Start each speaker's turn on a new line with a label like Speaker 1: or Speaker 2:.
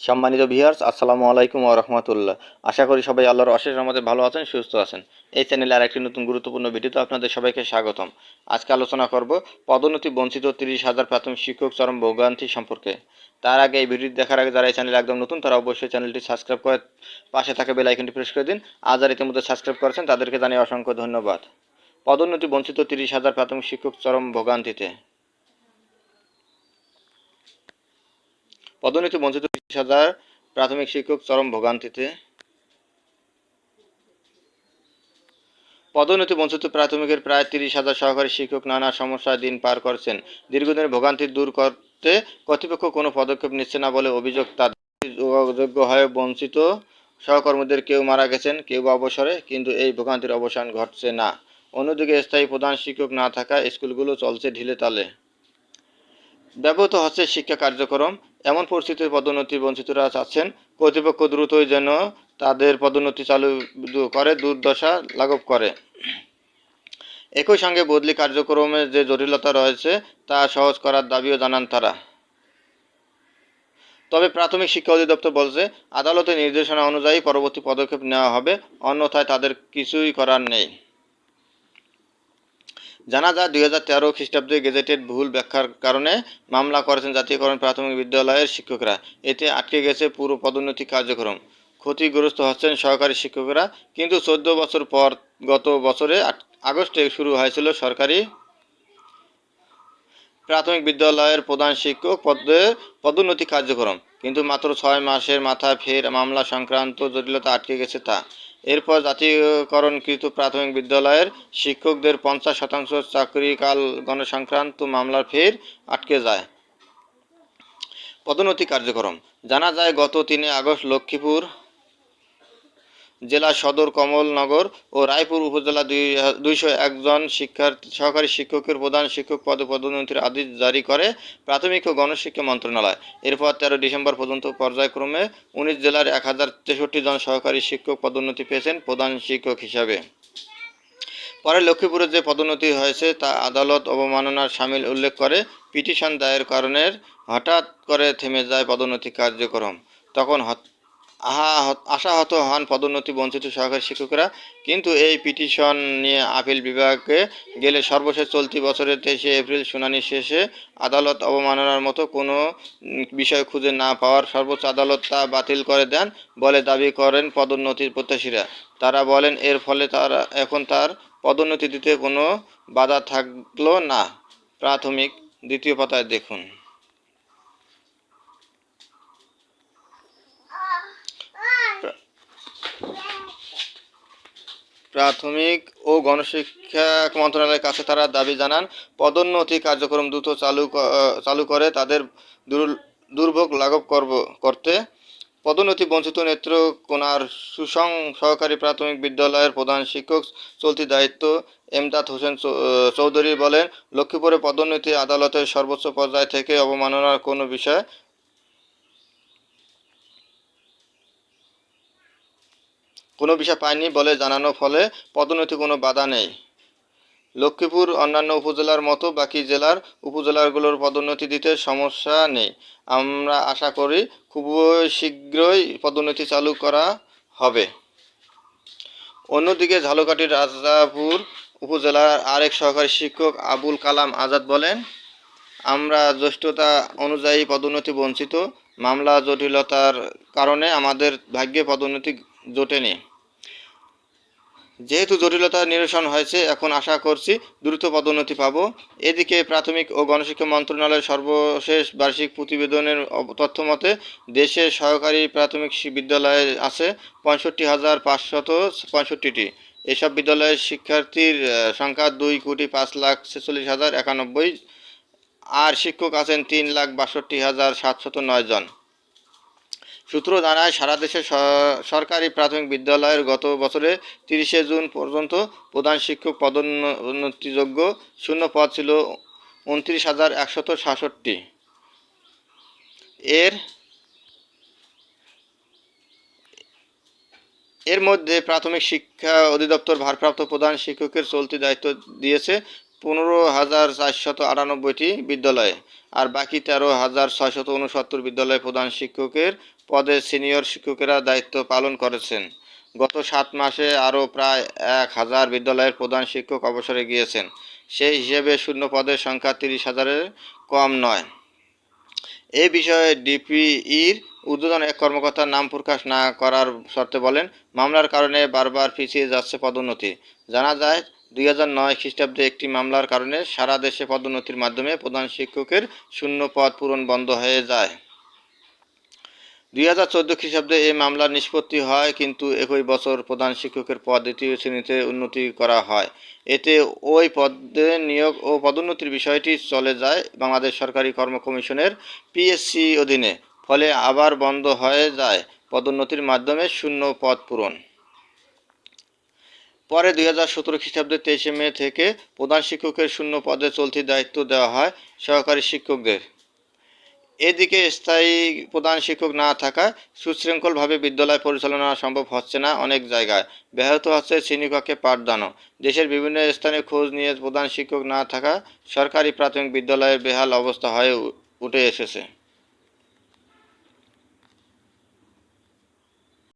Speaker 1: সম্মানিত ভিউয়ার্স, আসসালামু আলাইকুম ওয়া রাহমাতুল্লাহ। আশা করি সবাই আল্লাহর অশেষ রহমতে ভালো আছেন, সুস্থ আছেন। এই চ্যানেলে আরেকটি নতুন গুরুত্বপূর্ণ ভিডিওতে আপনাদের সবাইকে স্বাগতম। আজকে আলোচনা করব পদোন্নতি বঞ্চিত 30,000 প্রাথমিক শিক্ষক চরম ভোগান্তি সম্পর্কে। তার আগে এই ভিডিওটি দেখার আগে যারা এই চ্যানেলে একদম নতুন তারা অবশ্যই চ্যানেলটি সাবস্ক্রাইব করে পাশে থাকা বেল আইকনটি প্রেস করে দিন। আর যারা ইতিমধ্যে সাবস্ক্রাইব করেছেন তাদেরকে জানিয়ে অসংখ্য ধন্যবাদ। পদোন্নতি বঞ্চিত 30,000 প্রাথমিক শিক্ষক চরম ভোগান্তিতে। পদোন্নতি বঞ্চিত 30,000 প্রাথমিক শিক্ষক চরম ভোগান্তিতে। পদোন্নতি বঞ্চিত প্রাথমিকের প্রায় 30,000 সহকারী শিক্ষক নানা সমস্যায় দিন পার করছেন। দীর্ঘদিনের ভোগান্তি দূর করতে কর্তৃপক্ষ কোনো পদক্ষেপ নিচ্ছে না বলে অভিযোগ তাদের। যোগ্য হয়ে বঞ্চিত সহকর্মীদের কেউ মারা গেছেন, কেউ বা অবসরে, কিন্তু এই ভোগান্তির অবসান ঘটছে না। অন্যদিকে স্থায়ী প্রধান শিক্ষক না থাকায় স্কুলগুলো চলছে ঢিলে তালে। ব্যাহত হচ্ছে শিক্ষা কার্যক্রম। এমন পরিস্থিতিতে পদোন্নতি বঞ্চিতরা চাচ্ছেন কর্তৃপক্ষ দ্রুতই যেন তাদের পদোন্নতি চালু করে দুর্দশা লাঘব করে। একই সঙ্গে বদলি কার্যক্রমে যে জটিলতা রয়েছে তা সহজ করার দাবিও জানান তারা। তবে প্রাথমিক শিক্ষা অধিদপ্তর বলছে, আদালতের নির্দেশনা অনুযায়ী পরবর্তী পদক্ষেপ নেওয়া হবে, অন্যথায় তাদের কিছুই করার নেই। জানা যায়, 2013 খ্রিস্টাব্দে গেজেটেড ভুল ব্যাখ্যার কারণে মামলা করেছেন জাতীয়করণ প্রাথমিক বিদ্যালয়ের শিক্ষকরা। এতে আটকে গেছে পুরো পদোন্নতি কার্যক্রম। ক্ষতিগ্রস্ত হচ্ছেন সহকারী শিক্ষকরা। কিন্তু 14 বছর পর গত বছরে আগস্টে শুরু হয়েছিল সরকারি প্রাথমিক বিদ্যালয়ের প্রধান শিক্ষক পদে পদোন্নতি কার্যক্রম, কিন্তু মাত্র 6 মাসের মাথায় ফের মামলা সংক্রান্ত জটিলতা আটকে গেছে তা। এরপর জাতীয়করণকৃত প্রাথমিক বিদ্যালয়ের শিক্ষকদের 50% চাকরিকাল গণসংক্রান্ত মামলা ফের আটকে যায়। পদোন্নতি কার্যক্রম। জানা যায়, গত 3 আগস্ট লক্ষ্মীপুর জেলা সদর, কমলনগর ও রায়পুর উপজেলা 201 জন সহকারী শিক্ষকের প্রধান শিক্ষক পদে পদোন্নতির আদেশ জারি করে প্রাথমিক ও গণশিক্ষা মন্ত্রণালয়। এরপর 13 ডিসেম্বর পর্যন্ত পর্যায়ক্রমে 19 জেলার 1063 জন সহকারী শিক্ষক পদোন্নতি পেয়েছেন প্রধান শিক্ষক হিসাবে। পরে লক্ষ্মীপুরে যে পদোন্নতি হয়েছে তা আদালত অবমাননার শামিল উল্লেখ করে পিটিশন দায়ের কারণের হঠাৎ করে থেমে যায় পদোন্নতি কার্যক্রম। তখন আশাহত হন পদোন্নতি বঞ্চিত সহকারী শিক্ষকরা। কিন্তু এই পিটিশন নিয়ে আপিল বিভাগে গেলে সর্বশেষ চলতি বছরের 23 এপ্রিল শুনানি শেষে আদালত অবমাননার মতো কোনো বিষয় খুঁজে না পাওয়ার সর্বোচ্চ আদালত তা বাতিল করে দেন বলে দাবি করেন পদোন্নতির প্রত্যাশীরা। তারা বলেন, এর ফলে এখন তার পদোন্নতি দিতে কোনো বাধা থাকলো না। প্রাথমিক, দ্বিতীয় পাতায় দেখুন। প্রাথমিক ও গণশিক্ষা মন্ত্রণালয়ের কাছে তারা দাবি জানান, পদোন্নতি কার্যক্রম দ্রুত চালু করে তাদের দুর্ভোগ লাঘব করতে। পদোন্নতি বঞ্চিত নেত্রকোনার সুসং সহকারী প্রাথমিক বিদ্যালয়ের প্রধান শিক্ষক চলতি দায়িত্ব এমদাদ হোসেন চৌধুরী বলেন, লক্ষ্মীপুরে পদোন্নতি আদালতের সর্বোচ্চ পর্যায় থেকে অবমাননার কোনো বিষয় পায়নি বলে জানানোর ফলে পদোন্নতি কোনো বাধা নেই। লক্ষ্মীপুর অন্যান্য উপজেলার মতো বাকি জেলার উপজেলাগুলোর পদোন্নতি দিতে সমস্যা নেই। আমরা আশা করি খুব শীঘ্রই পদোন্নতি চালু করা হবে। অন্যদিকে ঝালকাঠির রাজাপুর উপজেলার আরেক সহকারী শিক্ষক আবুল কালাম আজাদ বলেন, আমরা জ্যেষ্ঠতা অনুযায়ী পদোন্নতি বঞ্চিত। মামলা জটিলতার কারণে আমাদের ভাগ্যে পদোন্নতি জোটেনি। যেহেতু জটিলতা নিরসন হয়েছে, এখন আশা করছি দ্রুত পদোন্নতি পাব। এদিকে প্রাথমিক ও গণশিক্ষা মন্ত্রণালয়ের সর্বশেষ বার্ষিক প্রতিবেদনের তথ্যমতে দেশে সহকারী প্রাথমিক বিদ্যালয় আছে 65,565টি। এসব বিদ্যালয়ের শিক্ষার্থীর সংখ্যা 2,05,46,091 আর শিক্ষক আছেন 3,62,709 জন। সূত্র জানায়, সারা দেশে সরকারি প্রাথমিক বিদ্যালয়ের গত বছরে 30 জুন পর্যন্ত প্রধান শিক্ষক পদোন্নতিযোগ্য শূন্য পদ ছিল 29,166। এর মধ্যে প্রাথমিক শিক্ষা অধিদপ্তর ভারপ্রাপ্ত প্রধান শিক্ষকের চলতি দায়িত্ব দিয়েছে 15,498টি বিদ্যালয়ে, আর বাকি 13,669 বিদ্যালয়ে প্রধান শিক্ষকের পদে সিনিয়র শিক্ষকেরা দায়িত্ব পালন করেছেন। গত 7 মাসে আরও প্রায় 1,000 বিদ্যালয়ের প্রধান শিক্ষক অবসরে গিয়েছেন। সেই হিসেবে শূন্য পদের সংখ্যা 30,000-এর কম নয়। এ বিষয়ে ডিপিইর ঊর্ধ্বতন এক কর্মকর্তার নাম প্রকাশ না করার শর্তে বলেন, মামলার কারণে বারবার পিছিয়ে যাচ্ছে পদোন্নতি। জানা যায়, 2009 খ্রিস্টাব্দে একটি মামলার কারণে সারা দেশে পদোন্নতির মাধ্যমে প্রধান শিক্ষকের শূন্য পদ পূরণ বন্ধ হয়ে যায়। 2014 খ্রিস্টাব্দে এই মামলার নিষ্পত্তি হয়, কিন্তু একই বছর প্রধান শিক্ষকের পদ দ্বিতীয় শ্রেণীতে উন্নতি করা হয়। এতে ওই পদে নিয়োগ ও পদোন্নতির বিষয়টি চলে যায় বাংলাদেশ সরকারি কর্ম কমিশনের পিএসসি অধীনে। ফলে আবার বন্ধ হয়ে যায় পদোন্নতির মাধ্যমে শূন্য পদ পূরণ। পরে 2017 খ্রিস্টাব্দে 23 মে থেকে প্রধান শিক্ষকের শূন্য পদে চলতি দায়িত্ব দেওয়া হয় সহকারী শিক্ষকদের। এদিকে স্থায়ী প্রধান শিক্ষক না থাকায় সুশৃঙ্খলভাবে বিদ্যালয় পরিচালনা সম্ভব হচ্ছে না, অনেক জায়গায় ব্যাহত হচ্ছে শ্রেণীকক্ষে পাঠদানও। দেশের বিভিন্ন স্থানে খোঁজ নিয়ে প্রধান শিক্ষক না থাকা সরকারি প্রাথমিক বিদ্যালয়ের বেহাল অবস্থা হয়ে উঠে এসেছে।